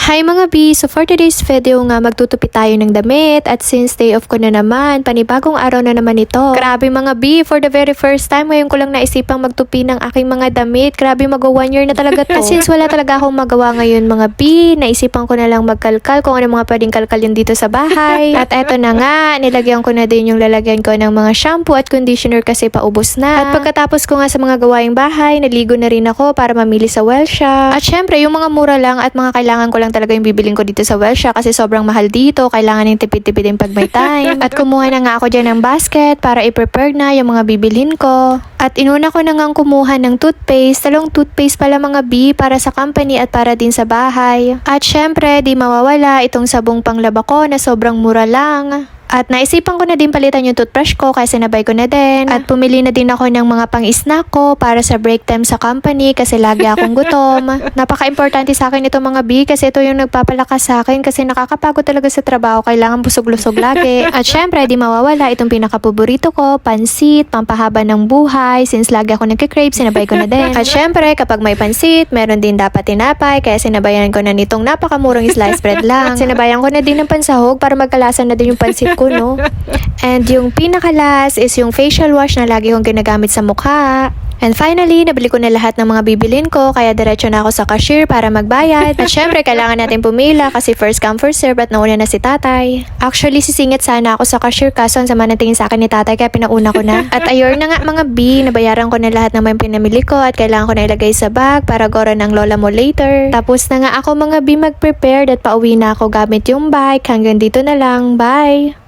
Hi mga B! So for today's video nga magtutupi tayo ng damit at since day off ko na naman, panibagong araw na naman ito. Grabe mga B! For the very first time, ngayon ko lang naisipang magtupi ng aking mga damit. Grabe mag-1 year na talaga to. At since wala talaga akong magawa ngayon mga B, naisipan ko na lang magkalkal kung ano mga pwedeng kalkalin dito sa bahay. At eto na nga, nilagyan ko na din yung lalagyan ko ng mga shampoo at conditioner kasi paubos na. At pagkatapos ko nga sa mga gawaing bahay, naligo na rin ako para mamili sa Wellshop. At syempre, yung mga mura lang at mga kailangan ko lang talaga yung bibilin ko dito sa Wellshop kasi sobrang mahal dito. Kailangan yung tipid-tipid din pag may time. At kumuha na nga ako dyan ng basket para i-prepare na yung mga bibilin ko. At inuna ko na nga kumuha ng toothpaste. Talong toothpaste pala mga B para sa company at para din sa bahay. At syempre, di mawawala itong sabong panglaba ko na sobrang mura lang. At naisipan ko na din palitan yung toothbrush ko kasi sinabay ko na din. At pumili na din ako ng mga pang-snack ko para sa break time sa company kasi lagi akong gutom. Napaka-importante sa akin ito mga B kasi ito yung nagpapalakas sa akin kasi nakakapagod talaga sa trabaho. Kailangan busog-lusog lagi. At syempre, di mawawala itong pinaka-paborito ko, pansit, pampahaba ng buhay. Since lagi ako nagkikrave, sinabay ko na din. At syempre, kapag may pansit, meron din dapat tinapay kaya sinabayan ko na nitong napakamurang slice bread lang. At sinabayan ko na din ng pansahog para magkalasan na din yung pansit ko. No? And yung pinakalas is yung facial wash na lagi kong ginagamit sa mukha. And finally, nabili ko na lahat ng mga bibilin ko kaya diretso na ako sa cashier para magbayad. At syempre, kailangan natin pumila kasi first come first serve at nauna na si tatay. Actually, sisingit sana ako sa cashier kaso ang sama ng tingin sa akin ni tatay kaya pinauna ko na. At ayun na nga mga B, nabayaran ko na lahat ng mga pinamili ko at kailangan ko na ilagay sa bag para gora ng lola mo later. Tapos na nga ako mga B mag-prepared at pauwi na ako gamit yung bike. Hanggang dito na lang. Bye!